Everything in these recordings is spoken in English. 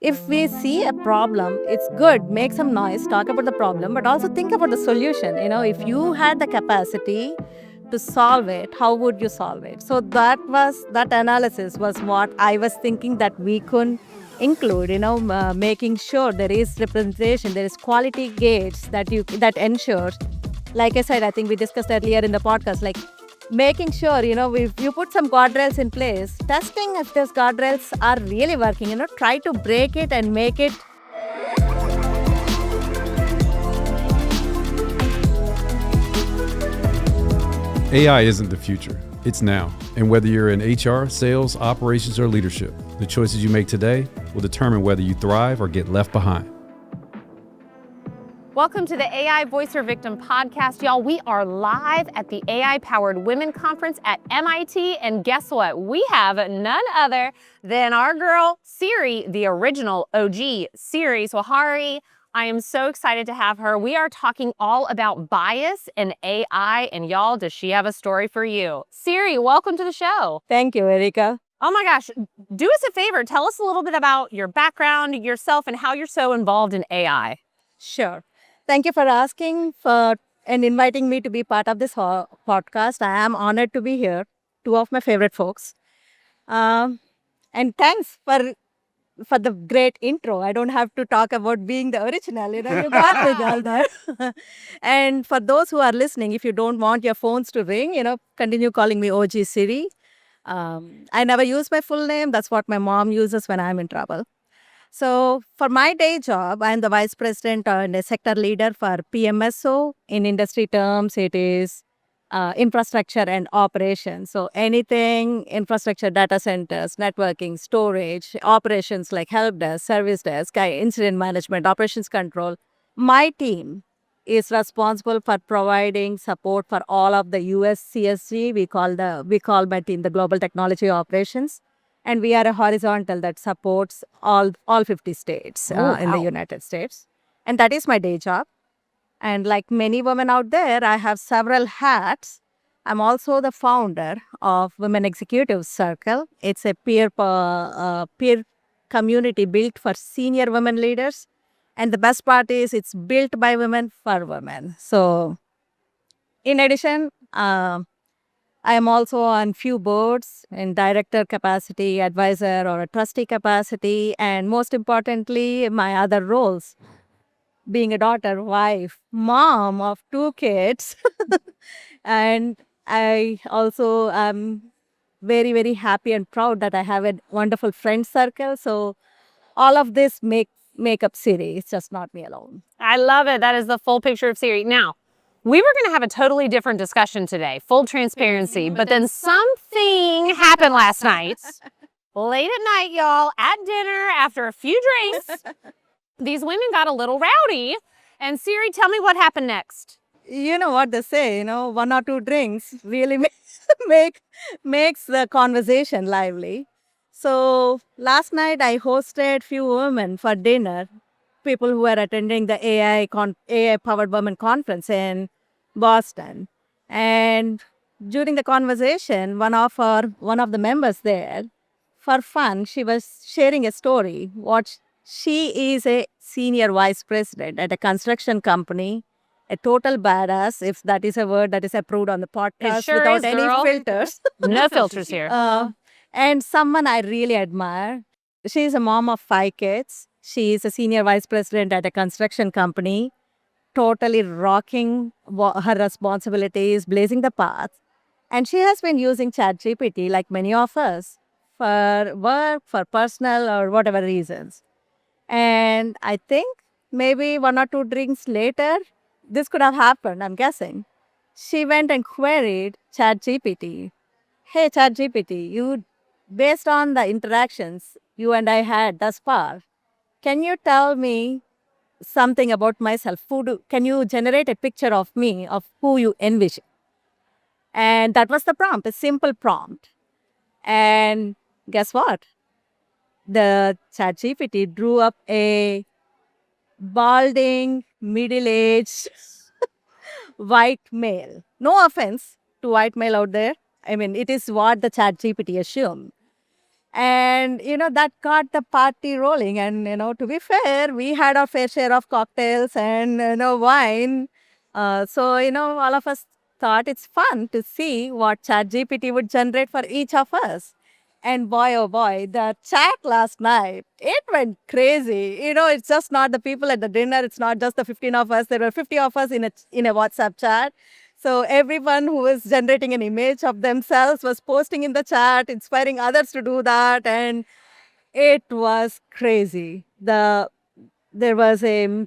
if we see a problem, it's good, make some noise, talk about the problem, but also think about the solution. If you had the capacity to solve it, how would you solve it? So that analysis was what I was thinking that we could include, making sure there is representation, there is quality gates that ensures, like I said, I think we discussed earlier in the podcast, like making sure, if you put some guardrails in place, testing if those guardrails are really working, try to break it and make it. AI isn't the future, it's now. And whether you're in HR, sales, operations, or leadership, the choices you make today will determine whether you thrive or get left behind. Welcome to the AI Voice or Victim podcast, y'all. We are live at the AI-powered Women Conference at MIT, and guess what? We have none other than our girl, Siri, the original OG, Siri Swahari. I am so excited to have her. We are talking all about bias and AI, and y'all, does she have a story for you? Siri, welcome to the show. Thank you, Erika. Oh my gosh, do us a favor. Tell us a little bit about your background, yourself, and how you're so involved in AI. Sure. Thank you for asking and inviting me to be part of this podcast. I am honored to be here. Two of my favorite folks. And thanks for the great intro. I don't have to talk about being the original. You got me all there. And for those who are listening, if you don't want your phones to ring, continue calling me OG Siri. I never use my full name. That's what my mom uses when I'm in trouble. So for my day job, I'm the vice president and a sector leader for PMSO. In industry terms, it is infrastructure and operations. So anything infrastructure, data centers, networking, storage, operations like help desk, service desk, incident management, operations control. My team is responsible for providing support for all of the US CSG. We call my team the Global Technology Operations. And we are a horizontal that supports all 50 states in the United States. And that is my day job. And like many women out there, I have several hats. I'm also the founder of Women Executive Circle. It's a peer community built for senior women leaders. And the best part is it's built by women for women. So in addition, I am also on few boards in director capacity, advisor, or a trustee capacity, and most importantly, my other roles, being a daughter, wife, mom of 2 kids. And I also am very, very happy and proud that I have a wonderful friend circle. So all of this make up Siri. It's just not me alone. I love it. That is the full picture of Siri. Now, we were going to have a totally different discussion today, full transparency, but then something happened last night, late at night, y'all, at dinner, after a few drinks. These women got a little rowdy. And Siri, tell me what happened next. You know what they say, 1 or 2 drinks really makes the conversation lively. So last night I hosted few women for dinner, people who were attending the AI-powered women conference in Boston. And during the conversation, one of the members there, for fun, she was sharing a story. She is a senior vice president at a construction company, a total badass, if that is a word that is approved on the podcast, sure without is, any girl. filters. No filters here. And someone I really admire. She is a mom of 5 kids. She is a senior vice president at a construction company, totally rocking her responsibilities, blazing the path. And she has been using ChatGPT, like many of us, for work, for personal or whatever reasons. And I think maybe 1 or 2 drinks later, this could have happened, I'm guessing. She went and queried ChatGPT. Hey, ChatGPT, based on the interactions you and I had thus far, can you tell me something about myself? Can you generate a picture of me, of who you envision? And that was the prompt, a simple prompt. And guess what? The ChatGPT drew up a balding, middle-aged white male. No offense to white male out there. I mean, it is what the ChatGPT assumed. And, that got the party rolling. And, to be fair, we had our fair share of cocktails and, wine. So, all of us thought it's fun to see what ChatGPT would generate for each of us. And boy, oh boy, the chat last night, it went crazy. It's just not the people at the dinner. It's not just the 15 of us. There were 50 of us in a WhatsApp chat. So everyone who was generating an image of themselves was posting in the chat, inspiring others to do that. And it was crazy. There was a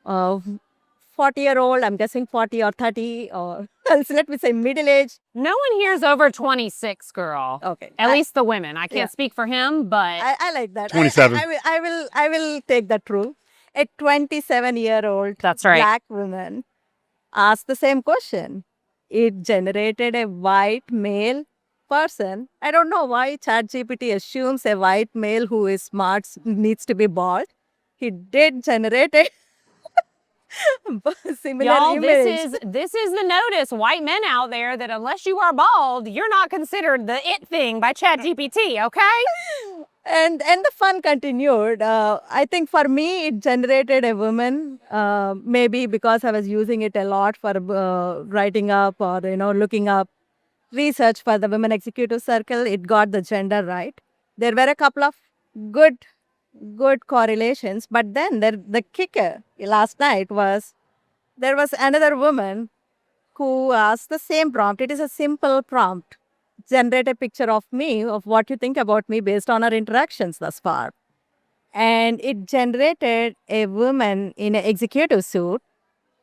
40-year-old, I'm guessing 40 or 30, or let me say middle age. No one here is over 26, girl. Okay. At least the women. I can't speak for him, but I like that. 27. I will take that rule. A 27-year-old That's right. black woman asked the same question. It generated a white male person. I don't know why ChatGPT assumes a white male who is smart needs to be bald. He did generate a similar y'all, image. this is the notice, white men out there, that unless you are bald, you're not considered the it thing by ChatGPT, okay? And the fun continued. I think for me, it generated a woman, maybe because I was using it a lot for writing up or, looking up research for the Women Executive Circle. It got the gender right. There were a couple of good correlations, but then the kicker last night was there was another woman who asked the same prompt. It is a simple prompt. Generate a picture of me, of what you think about me based on our interactions thus far. And it generated a woman in an executive suit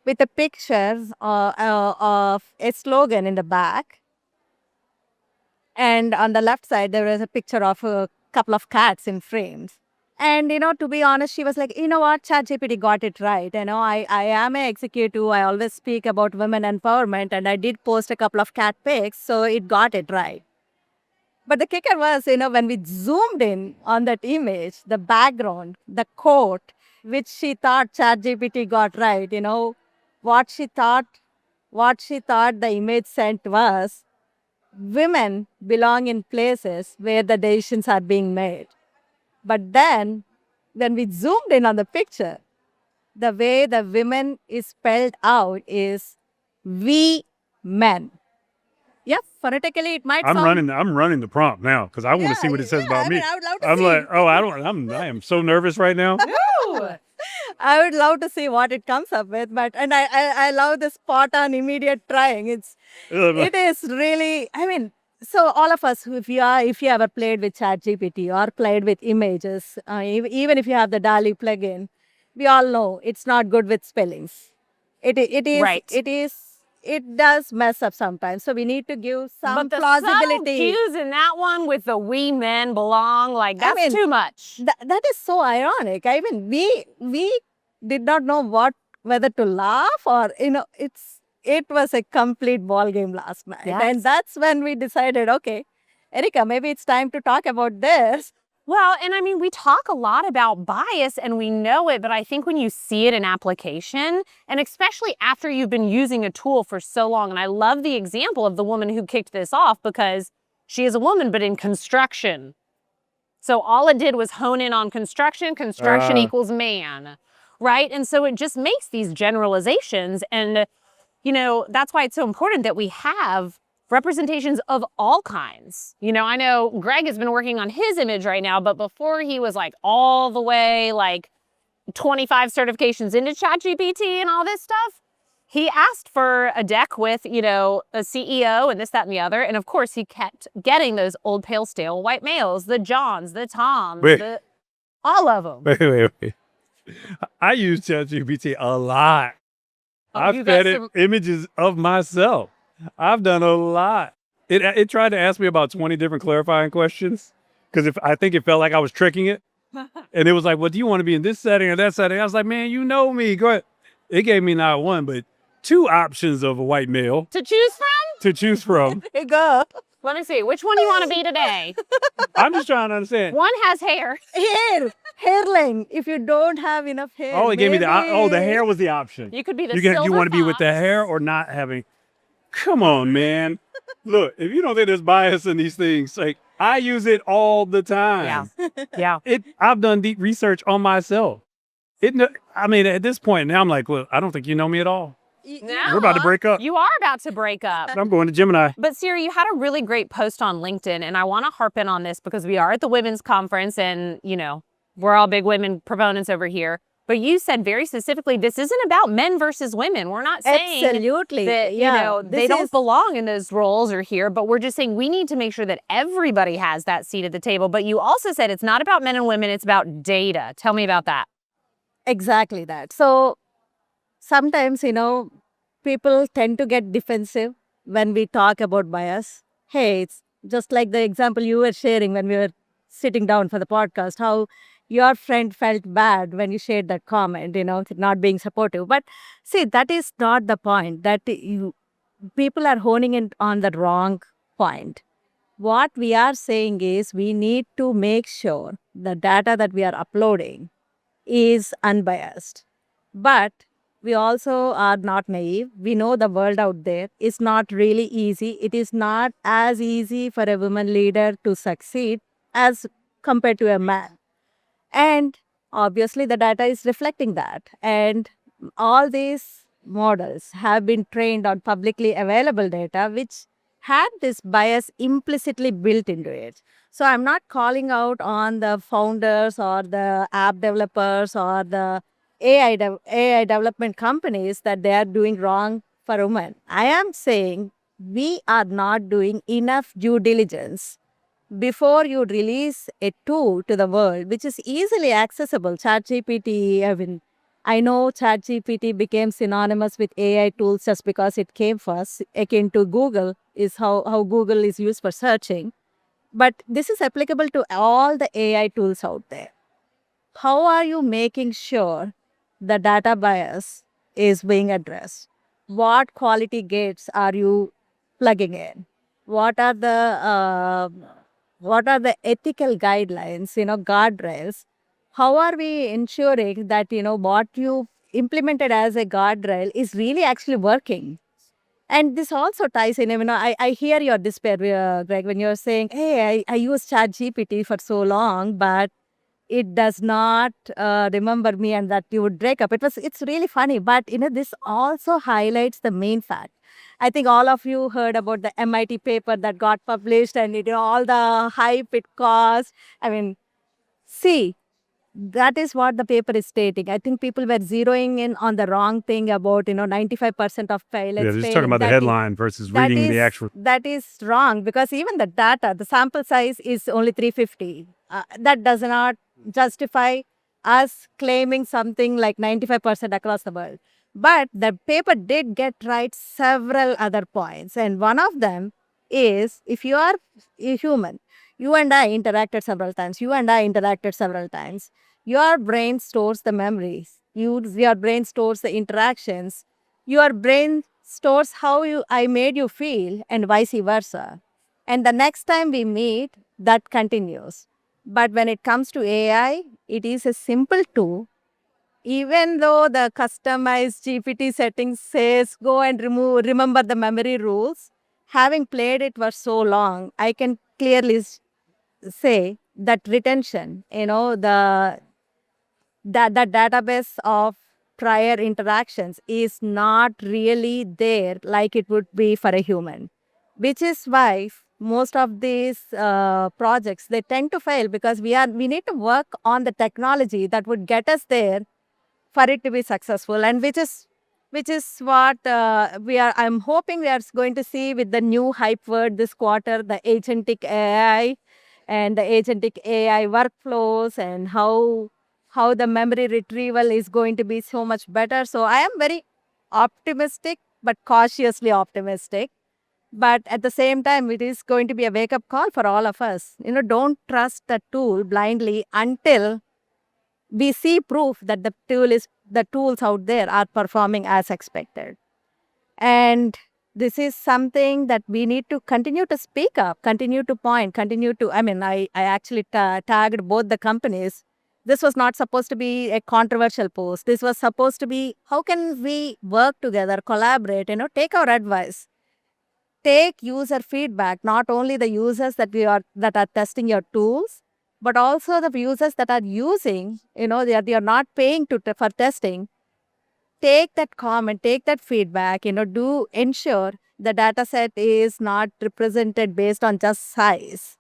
with a picture of a slogan in the back. And on the left side, there was a picture of a couple of cats in frames. And, to be honest, she was like, you know what, ChatGPT got it right. I am an executive. I always speak about women empowerment, and I did post a couple of cat pics, so it got it right. But the kicker was, when we zoomed in on that image, the background, the quote, which she thought ChatGPT got right, what she thought the image sent was, women belong in places where the decisions are being made. But then, when we zoomed in on the picture, the way the women is spelled out is we men. Yeah, phonetically it might sound... I'm running the prompt now because I want to see what it says about me. I would love to I'm see. like, oh, I am so nervous right now. No. I would love to see what it comes up with, and I love the spot on immediate trying. It is really, so all of us, if you ever played with ChatGPT or played with images, even if you have the DALL-E plugin, we all know it's not good with spellings. It is Right. it does mess up sometimes. So we need to give some But the plausibility. subtle cues in that one with the we men belong, like that's too much. That is so ironic. We did not know whether to laugh or, it was a complete ball game last night. Yes. And that's when we decided, okay, Erika, maybe it's time to talk about this. Well, and we talk a lot about bias and we know it, but I think when you see it in application, and especially after you've been using a tool for so long, and I love the example of the woman who kicked this off because she is a woman, but in construction. So all it did was hone in on construction. Construction equals man, right? And so it just makes these generalizations. And, that's why it's so important that we have representations of all kinds. I know Greg has been working on his image right now, but before he was like all the way like 25 certifications into ChatGPT and all this stuff, he asked for a deck with, a CEO and this, that, and the other. And of course, he kept getting those old, pale, stale white males, the Johns, the Toms, all of them. Wait. I use ChatGPT a lot. I've fed it images of myself. I've done a lot. It tried to ask me about 20 different clarifying questions because I think it felt like I was tricking it. And it was like, well, do you want to be in this setting or that setting? I was like, man, you know me. Go ahead. It gave me not one, but two options of a white male To choose from? There you go. Let me see. Which one do you want to be today? I'm just trying to understand. One has hair. Hairline. If you don't have enough hair. Oh, it gave me the hair was the option. You could be the You silver want to be with the fox. hair or not having. Come on, man. Look, if you don't think there's bias in these things, like I use it all the time. Yeah. I've done deep research on myself. I mean, at this point now, I'm like, well, I don't think you know me at all. We're about to break up. You are about to break up. I'm going to Gemini. But Siri, you had a really great post on LinkedIn, and I want to harp in on this because we are at the women's conference and, we're all big women proponents over here. But you said very specifically, this isn't about men versus women. We're not saying Absolutely. that, they don't belong in those roles or here, but we're just saying we need to make sure that everybody has that seat at the table. But you also said it's not about men and women, it's about data. Tell me about that. Exactly that. So sometimes, people tend to get defensive when we talk about bias. Hey, it's just like the example you were sharing when we were sitting down for the podcast, how your friend felt bad when you shared that comment, not being supportive. But see, that is not the point. People are honing in on the wrong point. What we are saying is we need to make sure the data that we are uploading is unbiased. But we also are not naive. We know the world out there is not really easy. It is not as easy for a woman leader to succeed as compared to a man. And obviously, the data is reflecting that. And all these models have been trained on publicly available data, which had this bias implicitly built into it. So I'm not calling out on the founders or the app developers or the AI development companies that they are doing wrong for women. I am saying we are not doing enough due diligence before you release a tool to the world, which is easily accessible. ChatGPT, I know ChatGPT became synonymous with AI tools just because it came first, akin to Google, is how Google is used for searching. But this is applicable to all the AI tools out there. How are you making sure the data bias is being addressed? What quality gates are you plugging in? What are the ethical guidelines, guardrails? How are we ensuring that, what you implemented as a guardrail is really actually working? And this also ties in, I hear your despair, Greg, when you're saying, hey, I used ChatGPT for so long, but it does not remember me and that you would break up. It's really funny, but this also highlights the main fact. I think all of you heard about the MIT paper that got published and all the hype it caused. See, that is what the paper is stating. I think people were zeroing in on the wrong thing about 95% of pilots. Yeah, just talking about the headline versus reading the actual. That is wrong because even the data, the sample size is only 350. That does not justify us claiming something like 95% across the world. But the paper did get right several other points, and one of them is if you are a human, you and I interacted several times. Your brain stores the memories. Your brain stores the interactions. Your brain stores how I made you feel and vice versa. And the next time we meet, that continues. But when it comes to AI, it is a simple tool. Even though the customized GPT settings says go and remember the memory rules, having played it for so long, I can clearly say that retention, the database of prior interactions is not really there like it would be for a human, which is why most of these projects, they tend to fail because we need to work on the technology that would get us there for it to be successful, and which is what I'm hoping we are going to see with the new hype word this quarter, the agentic AI and the agentic AI workflows, and how the memory retrieval is going to be so much better. So I am very optimistic, but cautiously optimistic. But at the same time, it is going to be a wake-up call for all of us. Don't trust the tool blindly until we see proof that the tools out there are performing as expected. And this is something that we need to continue to speak up, continue to point, I actually tagged both the companies. This was not supposed to be a controversial post. This was supposed to be, how can we work together, collaborate, take our advice, take user feedback, not only the users that are testing your tools, but also the users that are using, they are not paying for testing. Take that comment, take that feedback, do ensure the data set is not represented based on just size.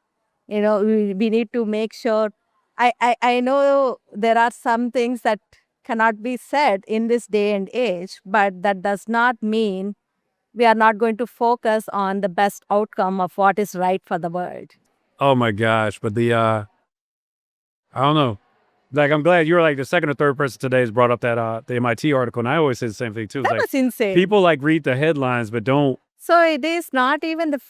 We need to make sure. I know there are some things that cannot be said in this day and age, but that does not mean we are not going to focus on the best outcome of what is right for the world. Oh my gosh. But I don't know. Like, I'm glad you're like the second or third person today has brought up that the MIT article. And I always say the same thing too. It's That like was insane. people like read the headlines, but don't. So it is not even the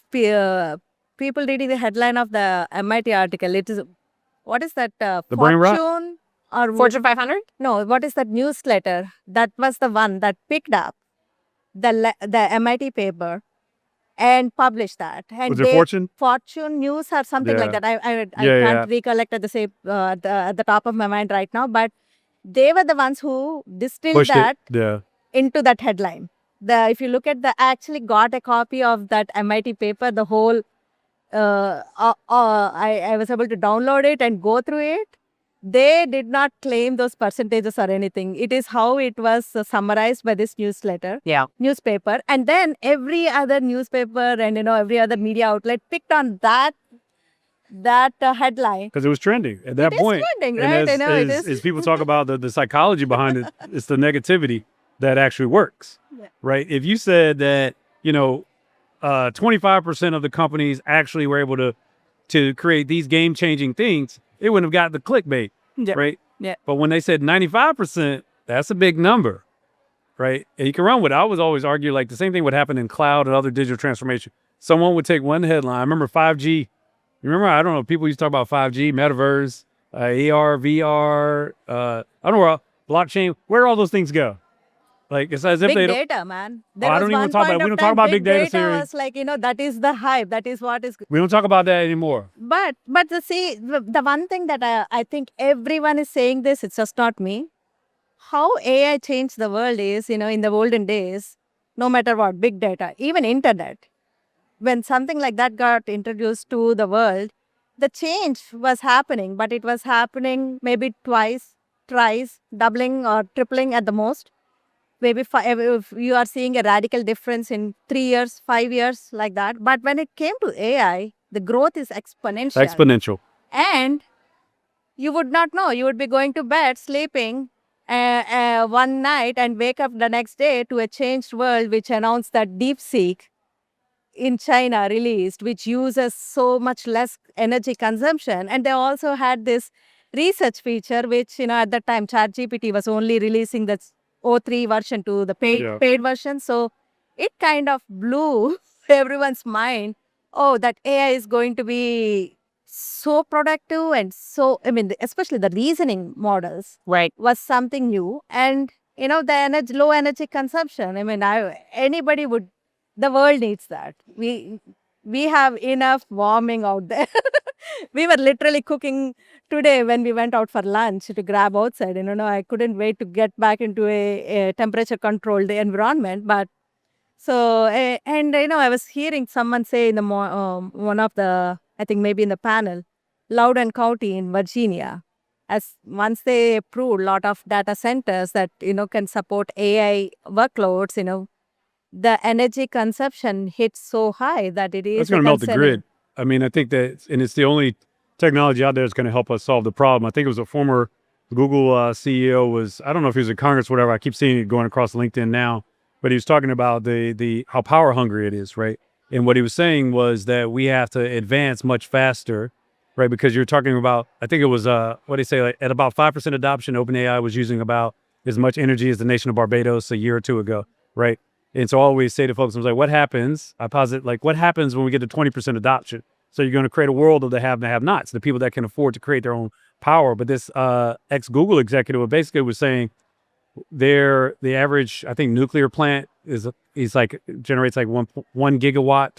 people reading the headline of the MIT article. It is, what is that? The brain rot? Fortune or Fortune 500? No, what is that newsletter? That was the one that picked up the MIT paper and published that. And Was it Fortune? Fortune News or something like Yeah. that. I Yeah, can't recollect at the same at the top of my mind right now. But they were the ones who distilled Pushed that it. Yeah. into that headline. If you look at I actually got a copy of that MIT paper, the whole. I was able to download it and go through it. They did not claim those percentages or anything. It is how it was summarized by this newspaper, and then every other newspaper and every other media outlet picked on that headline. Because it was trending at that It is point. trending, And right? I know it as is. people talk about the psychology behind it, it's the negativity that actually works, right? If you said that, 25% of the companies actually were able to create these game-changing things, it wouldn't have got the clickbait, right? Yeah. But when they said 95%, that's a big number, right? And you can run with it. I was always argue like the same thing would happen in cloud and other digital transformation. Someone would take one headline. I remember 5G. You remember, I don't know, people used to talk about 5G, metaverse, AR, VR, I don't know, blockchain. Where do all those things go? Like, it's as if Big they don't. data, man. I don't even talk about. We don't talk about big data, Siri. Was like, that is the hype. That is what is. We don't talk about that anymore. But the one thing that I think everyone is saying this, it's just not me. How AI changed the world is, in the olden days, no matter what, big data, even internet, when something like that got introduced to the world, the change was happening, but it was happening maybe twice, thrice, doubling or tripling at the most. Maybe if you are seeing a radical difference in 3 years, 5 years, like that. But when it came to AI, the growth is exponential. Exponential. And you would not know. You would be going to bed, sleeping one night and wake up the next day to a changed world which announced that DeepSeek in China released, which uses so much less energy consumption. And they also had this research feature, which, at that time, ChatGPT was only releasing the O3 version to the paid version. So it kind of blew everyone's mind. Oh, that AI is going to be so productive and so, especially the reasoning models was something new. And, the low energy consumption. The world needs that. We have enough warming out there. We were literally cooking today when we went out for lunch to grab outside. I couldn't wait to get back into a temperature controlled environment. But so, and I was hearing someone say in the one of the, I think maybe in the panel, Loudoun County in Virginia, as once they approved a lot of data centers that can support AI workloads, the energy consumption hits so high that it is. That's going to melt the grid. I think that, and it's the only technology out there that's going to help us solve the problem. I think it was a former Google CEO I don't know if he was in Congress or whatever. I keep seeing it going across LinkedIn now, but he was talking about the how power hungry it is, right? And what he was saying was that we have to advance much faster, right? Because you're talking about, I think it was, what do you say, like at about 5% adoption, OpenAI was using about as much energy as the nation of Barbados a year or two ago, right? And so I always say to folks, I was like, what happens? I posit, like, what happens when we get to 20% adoption? So you're going to create a world of the have and the have-nots, the people that can afford to create their own power. But this ex-Google executive basically was saying the average, I think, nuclear plant generates like 1 gigawatt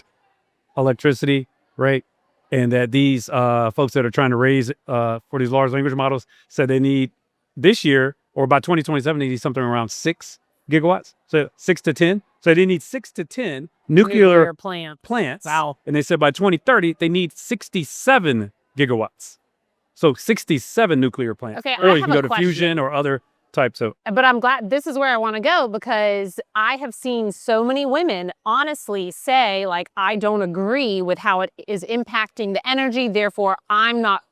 electricity, right? And that these folks that are trying to raise for these large language models said they need this year, or by 2027, they need something around 6 gigawatts. So 6 to 10. So they need 6 to 10 nuclear plant. plants. Wow. And they said by 2030, they need 67 gigawatts. So 67 nuclear plants. Okay, or I you have can go a to question. fusion or other types of. But I'm glad this is where I want to go, because I have seen so many women honestly say, like, I don't agree with how it is impacting the energy, therefore I'm not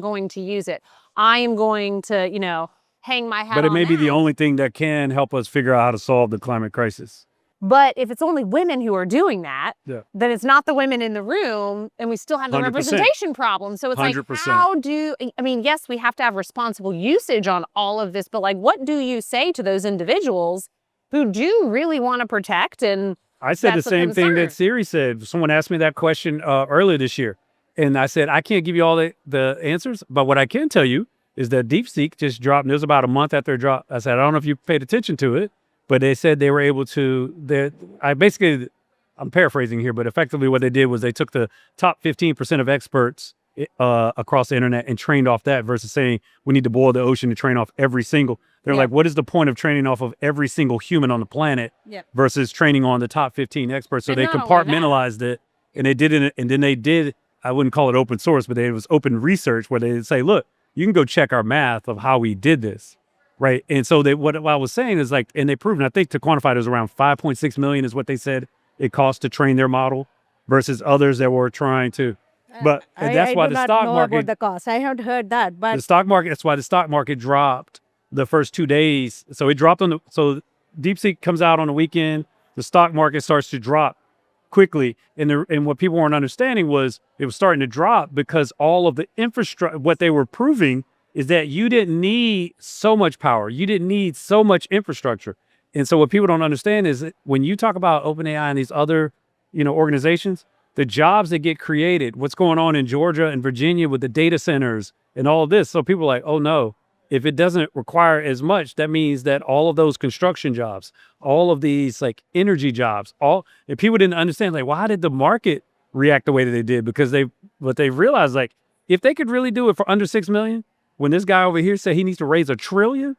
going to use it. I am going to, hang my hat But it on may be the that. only thing that can help us figure out how to solve the climate crisis. But if it's only women who are doing that, Yeah. then it's not the women in the room, and we still have the 100%. representation problem. So it's 100%. like, yes, we have to have responsible usage on all of this, but like, what do you say to those individuals who do really want to protect? And I said the that's a same thing concern. that Siri said. Someone asked me that question earlier this year. And I said, I can't give you all the answers, but what I can tell you is that DeepSeek just dropped. It was about a month after it dropped. I said, I don't know if you paid attention to it, but they said they were able to, I'm paraphrasing here, but effectively what they did was they took the top 15% of experts across the internet and trained off that versus saying we need to boil the ocean to train off every single. They're like, what is the point of training off of every single human on the planet versus training on the top 15 experts? So And they not only compartmentalized it, and they did it, and then they did, I wouldn't call it open source, but it was open research where they say, look, you can go check our math of how we did this. Right. And so what I was saying is like, and they proved, and I think to quantify it was around 5.6 million is what they said it cost to train their model versus others that were trying to. But and that's why I do the not stock know market, about the cost. I haven't heard that, but the stock market, that's why the stock market dropped the first 2 days. So it dropped so DeepSeek comes out on the weekend, the stock market starts to drop quickly. And what people weren't understanding was it was starting to drop because all of the infrastructure, what they were proving is that you didn't need so much power. You didn't need so much infrastructure. And so what people don't understand is that when you talk about OpenAI and these other, organizations, the jobs that get created, what's going on in Georgia and Virginia with the data centers and all of this. So people are like, oh no, if it doesn't require as much, that means that all of those construction jobs, all of these like energy jobs, and people didn't understand, like, why did the market react the way that they did? Because they realized, like, if they could really do it for under 6 million, when this guy over here said he needs to raise $1 trillion,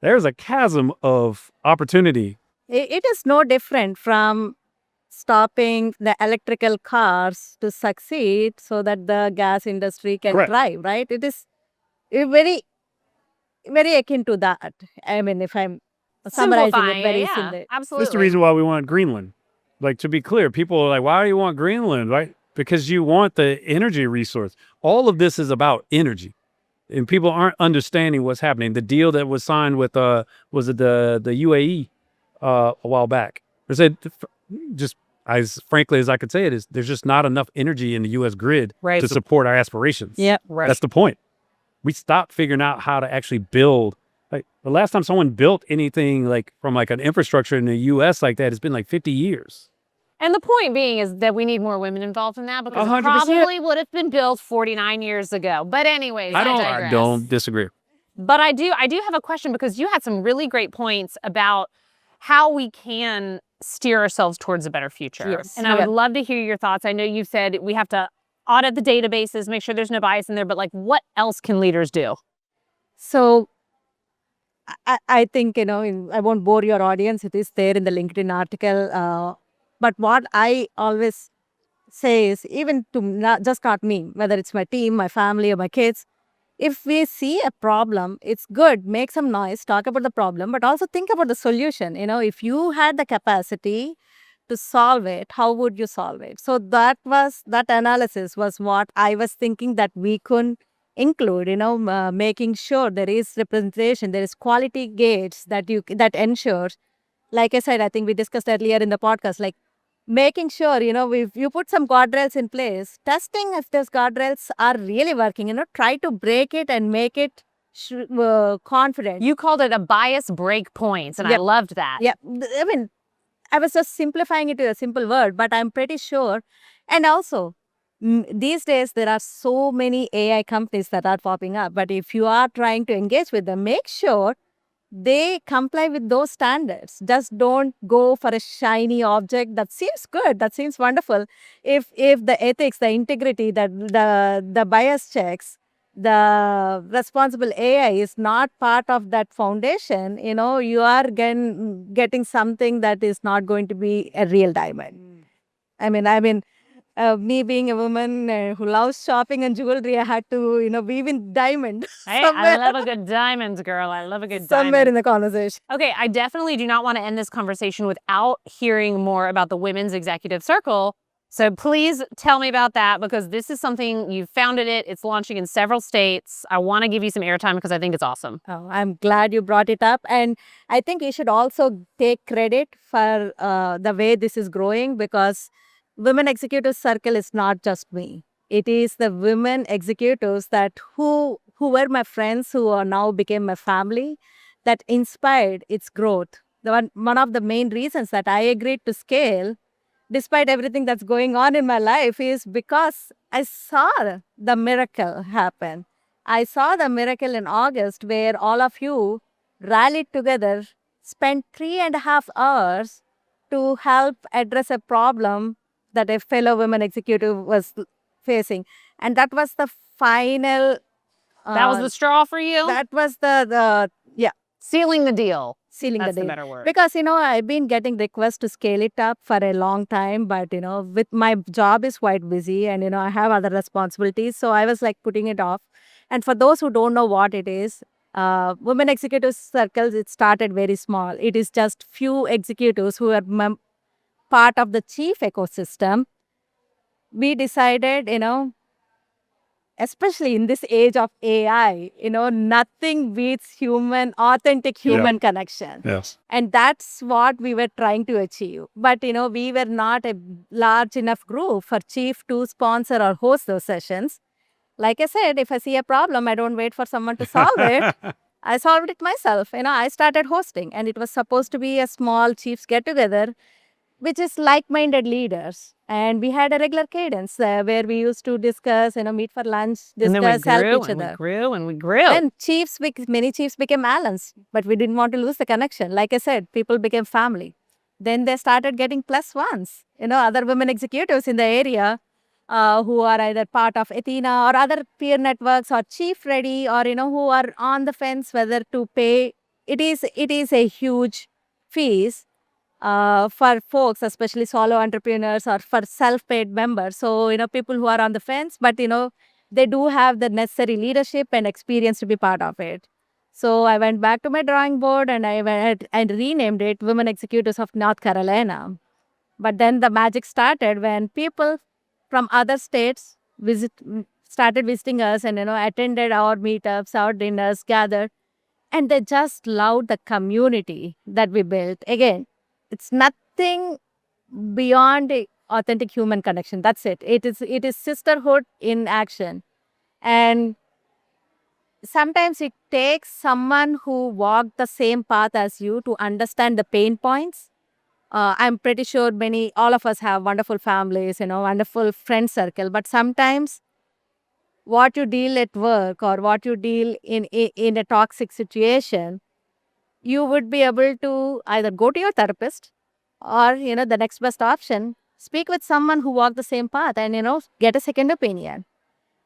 there's a chasm of opportunity. it is no different from stopping the electrical cars to succeed so that the gas industry can Correct. thrive, right? It is very, very akin to that. I mean, if I'm summarizing Simplifying it very yeah, simply. absolutely. This is the reason why we want Greenland. Like, to be clear, people are like, why do you want Greenland? Right? Because you want the energy resource. All of this is about energy. And people aren't understanding what's happening. The deal that was signed with, was it the UAE a while back? They said, just as frankly as I could say it, is there's just not enough energy in the U.S. grid Right. to support our aspirations. Yep. Right. That's the point. We stopped figuring out how to actually build. Like, the last time someone built anything like from like an infrastructure in the U.S. like that, it's been like 50 years. And the point being is that we need more women involved in that, because it 100%. probably would have been built 49 years ago. But anyways, I digress. don't disagree. But I do have a question, because you had some really great points about how we can steer ourselves towards a better future. Yes. And I would love to hear your thoughts. I know you've said we have to audit the databases, make sure there's no bias in there, but like, what else can leaders do? So I think, I won't bore your audience. It is there in the LinkedIn article. But what I always say is, even to not me, whether it's my team, my family, or my kids, if we see a problem, it's good, make some noise, talk about the problem, but also think about the solution. If you had the capacity to solve it, how would you solve it? So that analysis was what I was thinking that we could include, making sure there is representation, there is quality gates that ensures, like I said, I think we discussed earlier in the podcast, like making sure, if you put some guardrails in place, testing if those guardrails are really working, try to break it and make it confident. You called it a bias break points, and I Yep. loved that. Yeah, I mean, I was just simplifying it to a simple word, but I'm pretty sure. And also, these days, there are so many AI companies that are popping up. But if you are trying to engage with them, make sure they comply with those standards. Just don't go for a shiny object that seems good, that seems wonderful. If the ethics, the integrity, the bias checks the responsible AI is not part of that foundation, you are getting something that is not going to be a real diamond. Me being a woman who loves shopping and jewelry, I had to, weave in diamond Hey, somewhere, I love a good diamond, girl. I love a good somewhere diamond. in the conversation. Okay, I definitely do not want to end this conversation without hearing more about the Women's Executive Circle. So please tell me about that, because this is something you founded it. It's launching in several states. I want to give you some airtime because I think it's awesome. Oh, I'm glad you brought it up. And I think we should also take credit for the way this is growing, because Women Executive Circle is not just me. It is the women executives who were my friends, who are now became my family, that inspired its growth. One of the main reasons that I agreed to scale, despite everything that's going on in my life, is because I saw the miracle happen. I saw the miracle in August, where all of you rallied together, spent 3.5 hours to help address a problem that a fellow women executive was facing. And that was the final, That was the straw for you? that was the yeah, Sealing the deal. sealing That's the the deal. better word. Because, I've been getting requests to scale it up for a long time, but, with my job is quite busy and, I have other responsibilities. So I was like putting it off. And for those who don't know what it is, Women Executive Circles, it started very small. It is just few executives who are part of the chief ecosystem. We decided, especially in this age of AI, nothing beats authentic Yeah. human connection. Yes. And that's what we were trying to achieve. But, we were not a large enough group for chief to sponsor or host those sessions. Like I said, if I see a problem, I don't wait for someone to solve it. I solved it myself. I started hosting, and it was supposed to be a small chiefs get together, which is like-minded leaders. And we had a regular cadence where we used to discuss, meet for lunch, And then we discuss, help grew each and we other. grew and we grew. Then many chiefs became allies, but we didn't want to lose the connection. Like I said, people became family. Then they started getting plus ones, other women executives in the area who are either part of Athena or other peer networks or chief ready, or, who are on the fence whether to pay. It is a huge fees for folks, especially solo entrepreneurs or for self-paid members. So, people who are on the fence, but, they do have the necessary leadership and experience to be part of it. So I went back to my drawing board and I went and renamed it Women Executives of North Carolina. But then the magic started when people from other states started visiting us and, attended our meetups, our dinners, gathered, and they just loved the community that we built. Again, it's nothing beyond a authentic human connection. That's it. It is sisterhood in action. And sometimes it takes someone who walked the same path as you to understand the pain points. I'm pretty sure all of us have wonderful families, wonderful friend circle, but sometimes what you deal at work or what you deal in a toxic situation, you would be able to either go to your therapist or, the next best option, speak with someone who walked the same path and, get a second opinion.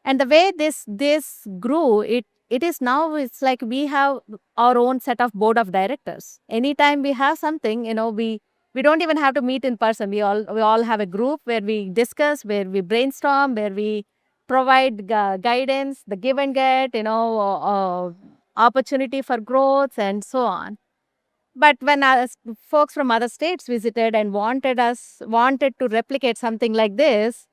And the way this grew, it is now, it's like we have our own set of board of directors. Anytime we have something, we don't even have to meet in person. We all have a group where we discuss, where we brainstorm, where we provide guidance, the give and get, opportunity for growth and so on. But when folks from other states visited and wanted to replicate something like this,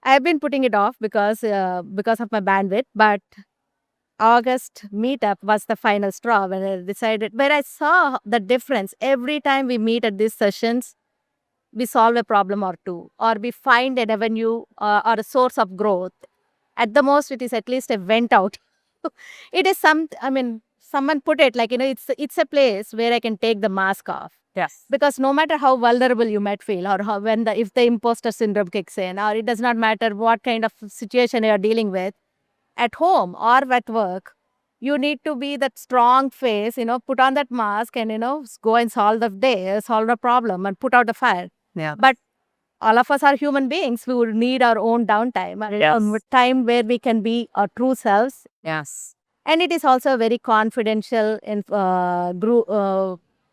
I've been putting it off because of my bandwidth. But August meetup was the final straw when I decided, where I saw the difference. Every time we meet at these sessions, we solve a problem or two, or we find an avenue or a source of growth. At the most, it is at least a vent out. It is someone put it like, it's a place where I can take the mask off. Yes. Because no matter how vulnerable you might feel, or if the imposter syndrome kicks in, or it does not matter what kind of situation you are dealing with, at home or at work, you need to be that strong face, put on that mask and, go and solve the problem and put out the fire. Yeah. But all of us are human beings. We would need our own downtime, time where we can be our true selves. Yes. And it is also very confidential in group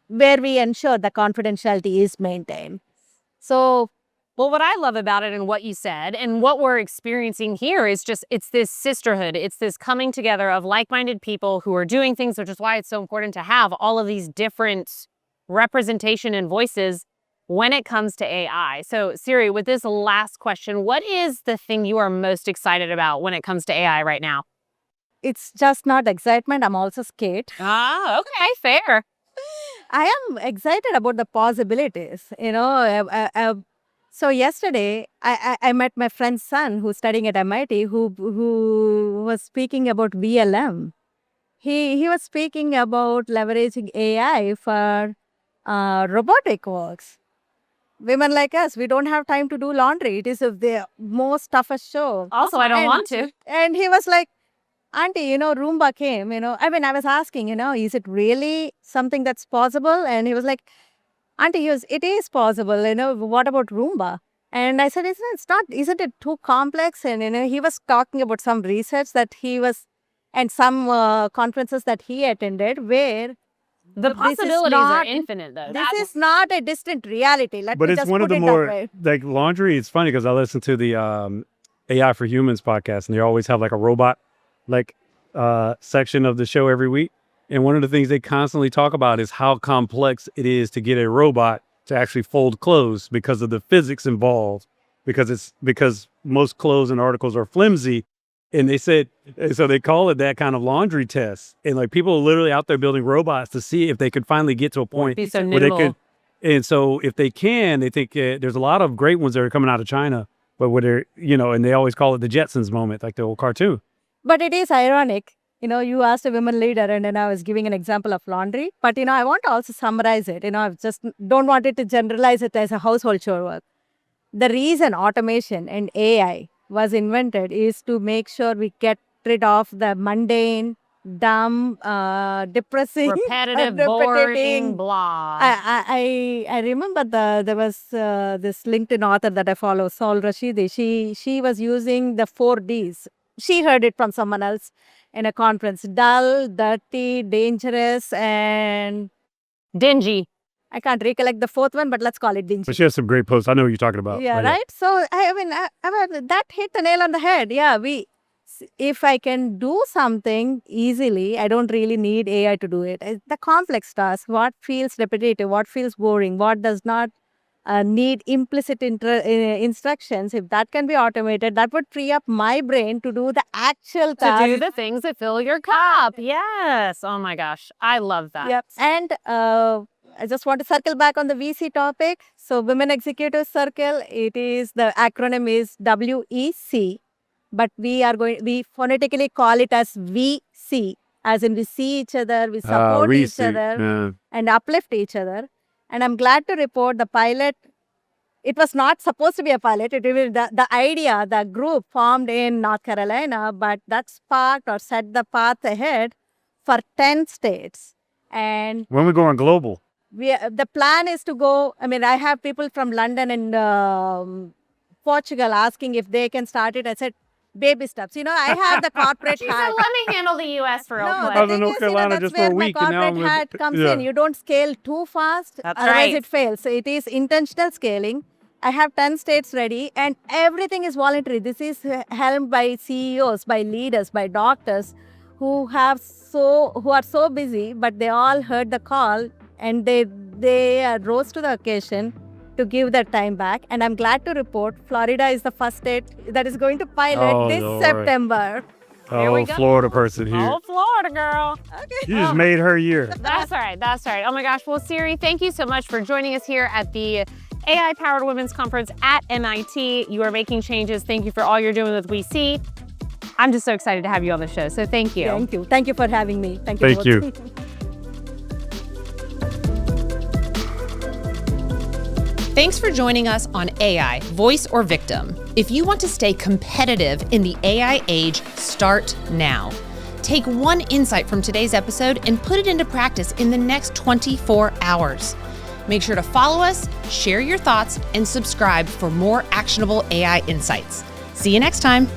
where we ensure the confidentiality is maintained. So, well, what I love about it and what you said and what we're experiencing here is just it's this sisterhood. It's this coming together of like-minded people who are doing things, which is why it's so important to have all of these different representation and voices when it comes to AI. So, Siri, with this last question, what is the thing you are most excited about when it comes to AI right now? it's just not excitement. I'm also scared. Ah, okay, fair. I am excited about the possibilities. So yesterday, I met my friend's son who's studying at MIT who was speaking about VLM. He was speaking about leveraging AI for robotic works. Women like us, we don't have time to do laundry. It is the most toughest show. Also, I don't And- want to. And he was like, Auntie, Roomba came, I was asking, is it really something that's possible? And he was like, Auntie, it is possible, what about Roomba? And I said, isn't it too complex? And, he was talking about some research that and some conferences that he attended where The this is possibilities are not- infinite, though. this is not a distant reality. Let But me it's just one of put the it that more way. like laundry. It's funny because I listen to the AI for Humans podcast, and they always have like a robot section of the show every week. And one of the things they constantly talk about is how complex it is to get a robot to actually fold clothes because of the physics involved. Because most clothes and articles are flimsy. And they said, so they call it that kind of laundry test. And like people are literally out there building robots to see if they could finally get to a point Be so where they nimble. could. And so if they can, they think there's a lot of great ones that are coming out of China, but where they're, and they always call it the Jetsons moment, like the old cartoon. But it is ironic. You asked a women leader, and then I was giving an example of laundry. But, I want to also summarize it. I just don't want it to generalize it as a household chore work. The reason automation and AI was invented is to make sure we get rid of the mundane, dumb, depressing, Repetitive, repetitive. boring, blah. I remember there was this LinkedIn author that I follow, Saul Rashidi. She was using the 4Ds. She heard it from someone else in a conference. Dull, dirty, dangerous, and Dingy. I can't recollect the fourth one, but let's call it dingy. But she has some great posts. I know what you're talking about. Yeah, right? So, that hit the nail on the head. Yeah, if I can do something easily, I don't really need AI to do it. The complex tasks, what feels repetitive, what feels boring, what does not need implicit instructions, if that can be automated, that would free up my brain to do the actual To task. do the things that fill your cup. Yes. Oh my gosh. I love that. Yep. And I just want to circle back on the VC topic. So, Women Executive Circle, the acronym is WEC, but we phonetically call it as VC, as in we see each other, we support each other, and uplift each other. And I'm glad to report the pilot, it was not supposed to be a pilot. The idea, the group formed in North Carolina, but that sparked or set the path ahead for 10 states. And When we go on global. the plan is to go, I have people from London and Portugal asking if they can start it. I said, baby steps. I have the corporate She said, hat. let me handle the U.S. for real No, quick. the I was in thing North is, Carolina that's just for where a my week, and now I'm corporate with- hat comes yeah. in. You don't scale too fast, That's otherwise right. it fails. So it is intentional scaling. I have 10 states ready, and everything is voluntary. This is helmed by CEOs, by leaders, by doctors who are so busy, but they all heard the call and they rose to the occasion to give their time back. And I'm glad to report Florida is the first state that is going to pilot this Lord. September. Here we Oh, go. Florida person here. Oh, Florida girl. You just made her year. That's all right. That's all right. Oh my gosh. Well, Siri, thank you so much for joining us here at the AI-powered women's conference at MIT. You are making changes. Thank you for all you're doing with WeSee. I'm just so excited to have you on the show. So thank you. Thank you. Thank you for having me. Thank you. Thank both. you. Thanks for joining us on AI, Voice or Victim. If you want to stay competitive in the AI age, start now. Take one insight from today's episode and put it into practice in the next 24 hours. Make sure to follow us, share your thoughts, and subscribe for more actionable AI insights. See you next time.